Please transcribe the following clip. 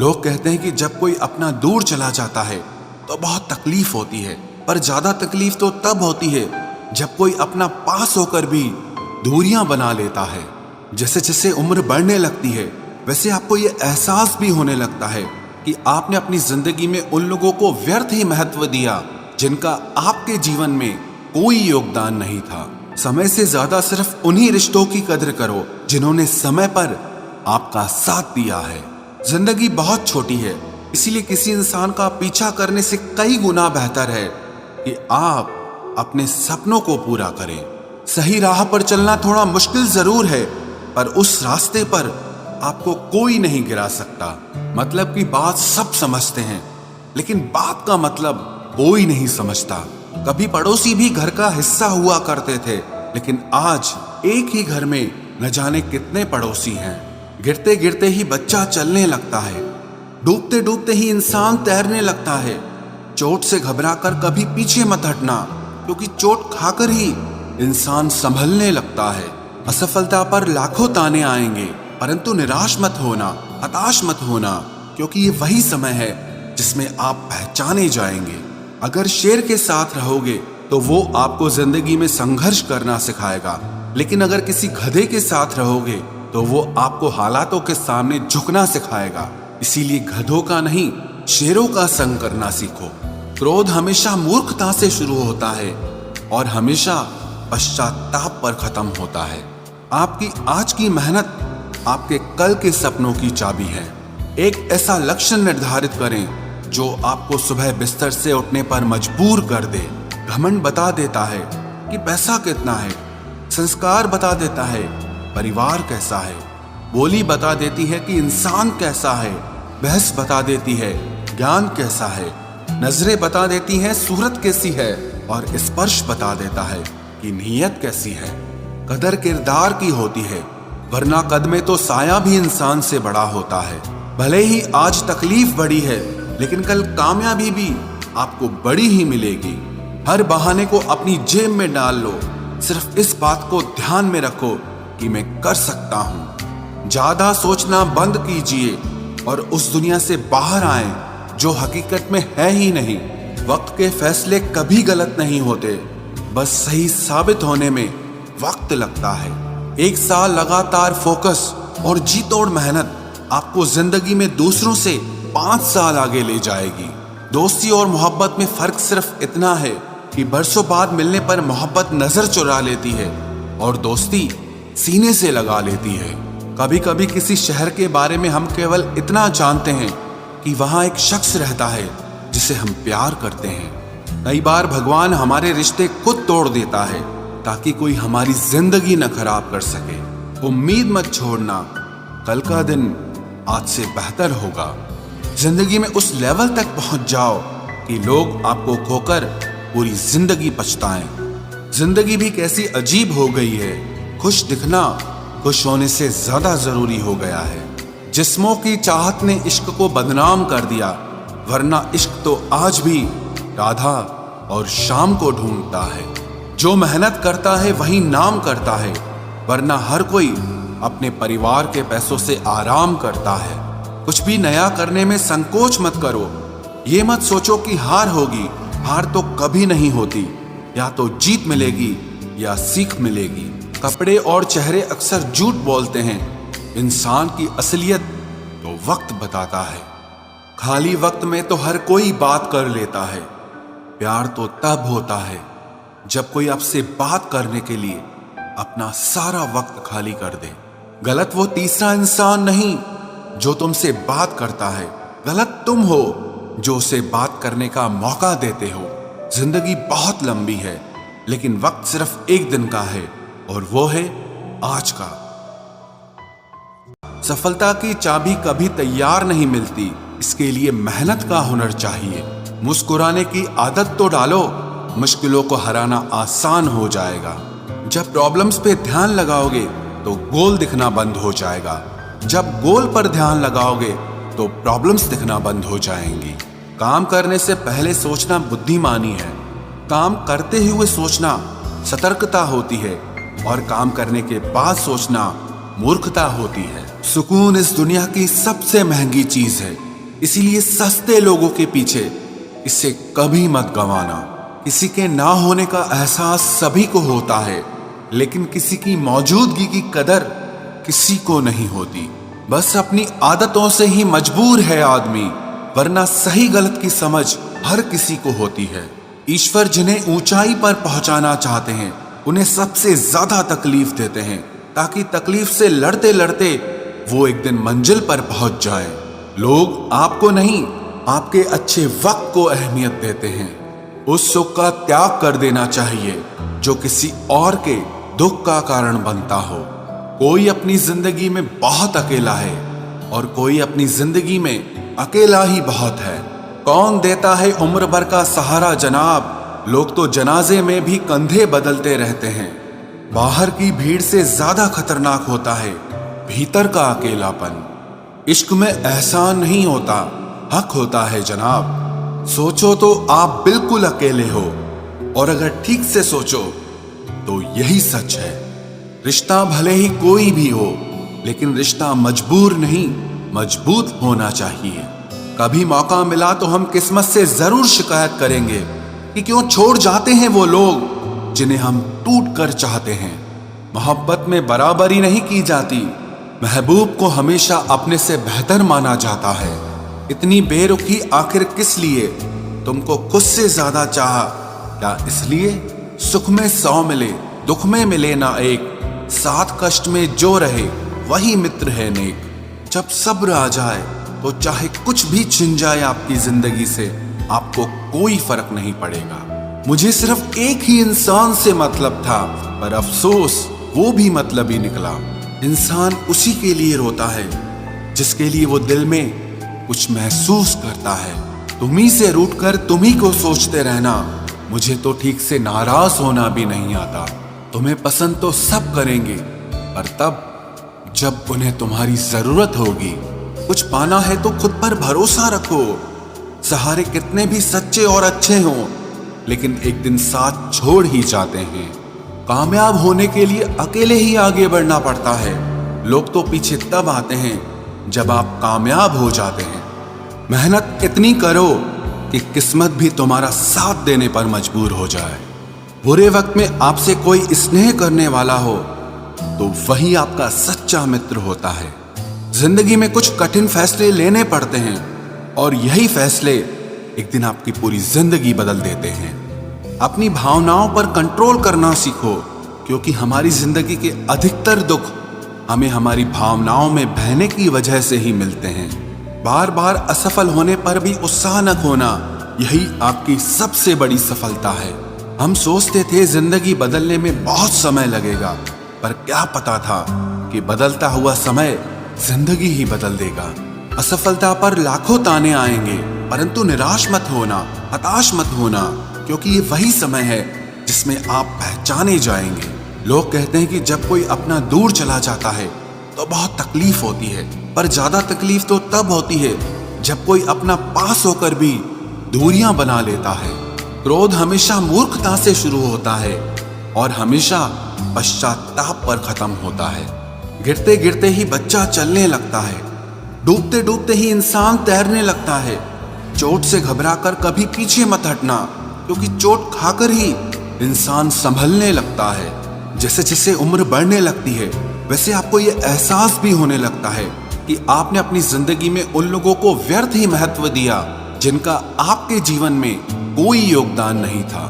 लोग कहते हैं कि जब कोई अपना दूर चला जाता है तो बहुत तकलीफ होती है, पर ज्यादा तकलीफ तो तब होती है जब कोई अपना पास होकर भी दूरियां बना लेता है। जैसे जैसे उम्र बढ़ने लगती है वैसे आपको ये एहसास भी होने लगता है कि आपने अपनी जिंदगी में उन लोगों को व्यर्थ ही महत्व दिया जिनका आपके जीवन में कोई योगदान नहीं था। समय से ज्यादा सिर्फ उन्हीं रिश्तों की कदर करो जिन्होंने समय पर आपका साथ दिया है। जिंदगी बहुत छोटी है, इसीलिए किसी इंसान का पीछा करने से कई गुना बेहतर है कि आप अपने सपनों को पूरा करें। सही राह पर चलना थोड़ा मुश्किल जरूर है, पर उस रास्ते पर आपको कोई नहीं गिरा सकता। मतलब की बात सब समझते हैं, लेकिन बात का मतलब कोई नहीं समझता। कभी पड़ोसी भी घर का हिस्सा हुआ करते थे, लेकिन आज एक ही घर में न जाने कितने पड़ोसी हैं। गिरते गिरते ही बच्चा चलने लगता है, डूबते डूबते ही इंसान तैरने लगता है। चोट से घबराकर कभी पीछे मत हटना, क्योंकि चोट खाकर ही इंसान संभलने लगता है। असफलता पर लाखों ताने आएंगे, परंतु निराश मत होना, हताश मत होना, क्योंकि ये वही समय है जिसमें आप पहचाने जाएंगे। अगर शेर के साथ रहोगे तो वो आपको जिंदगी में संघर्ष करना सिखाएगा, लेकिन अगर किसी गधे के साथ रहोगे तो वो आपको हालातों के सामने झुकना सिखाएगा। इसीलिए गधों का नहीं, शेरों का संग करना सीखो। क्रोध हमेशा मूर्खता से शुरू होता है और हमेशा पश्चाताप पर खत्म होता है। आपकी आज की मेहनत आपके कल के सपनों की चाबी है। एक ऐसा लक्ष्य निर्धारित करें जो आपको सुबह बिस्तर से उठने पर मजबूर कर दे। घमंड बता देता है कि पैसा कितना है, संस्कार बता देता है परिवार कैसा है, बोली बता देती है कि इंसान कैसा है, बहस बता देती है ज्ञान कैसा है, नजरें बता देती हैं सूरत कैसी है, और स्पर्श बता देता है कि नीयत कैसी है। कदर किरदार की होती है, वरना कद में तो साया भी इंसान से बड़ा होता है। भले ही आज तकलीफ बड़ी है, लेकिन कल कामयाबी भी आपको बड़ी ही मिलेगी। हर बहाने को अपनी जेब में डाल लो, सिर्फ इस बात को ध्यान में रखो कि मैं कर सकता हूं। ज्यादा सोचना बंद कीजिए और उस दुनिया से बाहर आए जो हकीकत में है ही नहीं। वक्त के फैसले कभी गलत नहीं होते, बस सही साबित होने में वक्त लगता है। एक साल लगातार फोकस और जी तोड़ मेहनत आपको जिंदगी में दूसरों से 5 साल आगे ले जाएगी। दोस्ती और मोहब्बत में फर्क सिर्फ इतना है कि बरसों बाद मिलने पर मोहब्बत नजर चुरा लेती है और दोस्ती सीने से लगा लेती है। कभी कभी किसी शहर के बारे में हम केवल इतना जानते हैं कि वहां एक शख्स रहता है जिसे हम प्यार करते हैं। कई बार भगवान हमारे रिश्ते खुद तोड़ देता है ताकि कोई हमारी जिंदगी न खराब कर सके। उम्मीद मत छोड़ना, कल का दिन आज से बेहतर होगा। जिंदगी में उस लेवल तक पहुंच जाओ कि लोग आपको खोकर पूरी जिंदगी पछताएं। जिंदगी भी कैसी अजीब हो गई है, खुश दिखना खुश होने से ज्यादा जरूरी हो गया है। जिस्मों की चाहत ने इश्क को बदनाम कर दिया, वरना इश्क तो आज भी राधा और शाम को ढूंढता है। जो मेहनत करता है वही नाम करता है, वरना हर कोई अपने परिवार के पैसों से आराम करता है। कुछ भी नया करने में संकोच मत करो। ये मत सोचो कि हार होगी, हार तो कभी नहीं होती। या तो जीत मिलेगी या सीख मिलेगी। कपड़े और चेहरे अक्सर झूठ बोलते हैं, इंसान की असलियत तो वक्त बताता है। खाली वक्त में तो हर कोई बात कर लेता है, प्यार तो तब होता है जब कोई आपसे बात करने के लिए अपना सारा वक्त खाली कर दे। गलत वो तीसरा इंसान नहीं जो तुमसे बात करता है, गलत तुम हो जो उसे बात करने का मौका देते हो। जिंदगी बहुत लंबी है, लेकिन वक्त सिर्फ एक दिन का है और वो है आज का। सफलता की चाबी कभी तैयार नहीं मिलती, इसके लिए मेहनत का हुनर चाहिए। मुस्कुराने की आदत तो डालो, मुश्किलों को हराना आसान हो जाएगा। जब प्रॉब्लम्स पे ध्यान लगाओगे तो गोल दिखना बंद हो जाएगा। जब गोल पर ध्यान लगाओगे तो प्रॉब्लम्स दिखना बंद हो जाएंगी। काम करने से पहले सोचना बुद्धिमानी है, काम करते हुए सोचना सतर्कता होती है, और काम करने के बाद सोचना मूर्खता होती है। सुकून इस दुनिया की सबसे महंगी चीज है, इसीलिए सस्ते लोगों के पीछे इसे कभी मत गंवाना। किसी के ना होने का एहसास सभी को होता है, लेकिन किसी की मौजूदगी की कदर किसी को नहीं होती। बस अपनी आदतों से ही मजबूर है आदमी, वरना सही गलत की समझ हर किसी को होती है। ईश्वर जिन्हें ऊंचाई पर पहुंचाना चाहते हैं उन्हें सबसे ज्यादा तकलीफ देते हैं, ताकि तकलीफ से लड़ते लड़ते वो एक दिन मंजिल पर पहुंच जाए। लोग आपको नहीं, आपके अच्छे वक्त को अहमियत देते हैं। उस सुख का त्याग कर देना चाहिए जो किसी और के दुख का कारण बनता हो। कोई अपनी जिंदगी में बहुत अकेला है और कोई अपनी जिंदगी में अकेला ही बहुत है। कौन देता है उम्र भर का सहारा जनाब, लोग तो जनाजे में भी कंधे बदलते रहते हैं। बाहर की भीड़ से ज्यादा खतरनाक होता है भीतर का अकेलापन। इश्क में एहसान नहीं होता, हक होता है जनाब। सोचो तो आप बिल्कुल अकेले हो, और अगर ठीक से सोचो तो यही सच है। रिश्ता भले ही कोई भी हो, लेकिन रिश्ता मजबूर नहीं, मजबूत होना चाहिए। कभी मौका मिला तो हम किस्मत से जरूर शिकायत करेंगे कि क्यों छोड़ जाते हैं वो लोग जिन्हें हम टूट कर चाहते हैं। मोहब्बत में बराबरी नहीं की जाती, महबूब को हमेशा अपने से बेहतर माना जाता है। इतनी बेरुखी आखिर किस लिए? तुमको खुद से ज्यादा चाहा क्या इसलिए? सुख में 100 मिले, दुख में मिले ना एक, साथ कष्ट में जो रहे वही मित्र है नेक। जब सब्र आ जाए तो चाहे कुछ भी छिन जाए आपकी जिंदगी से, आपको कोई फर्क नहीं पड़ेगा। मुझे सिर्फ एक ही इंसान से मतलब था, पर अफसोस वो भी मतलबी निकला। इंसान उसी के लिए रोता है जिसके लिए वो दिल में कुछ महसूस करता है। तुम्ही से रूठ कर तुम्ही को सोचते रहना, मुझे तो ठीक से नाराज होना भी नहीं आता। तुम्हें पसंद तो सब करेंगे, पर तब जब उन्हें तुम्हारी जरूरत होगी। कुछ पाना है तो खुद पर भरोसा रखो। सहारे कितने भी सच्चे और अच्छे हों, लेकिन एक दिन साथ छोड़ ही जाते हैं। कामयाब होने के लिए अकेले ही आगे बढ़ना पड़ता है। लोग तो पीछे तब आते हैं जब आप कामयाब हो जाते हैं। मेहनत इतनी करो कि किस्मत भी तुम्हारा साथ देने पर मजबूर हो जाए। बुरे वक्त में आपसे कोई स्नेह करने वाला हो तो वही आपका सच्चा मित्र होता है। जिंदगी में कुछ कठिन फैसले लेने पड़ते हैं, और यही फैसले एक दिन आपकी पूरी जिंदगी बदल देते हैं। अपनी भावनाओं पर कंट्रोल करना सीखो, क्योंकि हमारी जिंदगी के अधिकतर दुख हमें हमारी भावनाओं में बहने की वजह से ही मिलते हैं। बार बार असफल होने पर भी उत्साह न खोना, यही आपकी सबसे बड़ी सफलता है। हम सोचते थे जिंदगी बदलने में बहुत समय लगेगा, पर क्या पता था कि बदलता हुआ समय जिंदगी ही बदल देगा। असफलता पर लाखों ताने आएंगे, परंतु निराश मत होना, हताश मत होना, क्योंकि ये वही समय है जिसमें आप पहचाने जाएंगे। लोग कहते हैं कि जब कोई अपना दूर चला जाता है तो बहुत तकलीफ होती है, पर ज्यादा तकलीफ तो तब होती है जब कोई अपना पास होकर भी दूरियां बना लेता है। क्रोध हमेशा मूर्खता से शुरू होता है और हमेशा पश्चाताप पर खत्म होता है। गिरते गिरते ही बच्चा चलने लगता है, डूबते डूबते ही इंसान तैरने लगता है। चोट से घबराकर कभी पीछे मत हटना, क्योंकि चोट खाकर ही इंसान संभलने लगता है। जैसे जैसे उम्र बढ़ने लगती है, वैसे आपको ये एहसास भी होने लगता है कि आपने अपनी जिंदगी में उन लोगों को व्यर्थ ही महत्व दिया जिनका आपके जीवन में कोई योगदान नहीं था।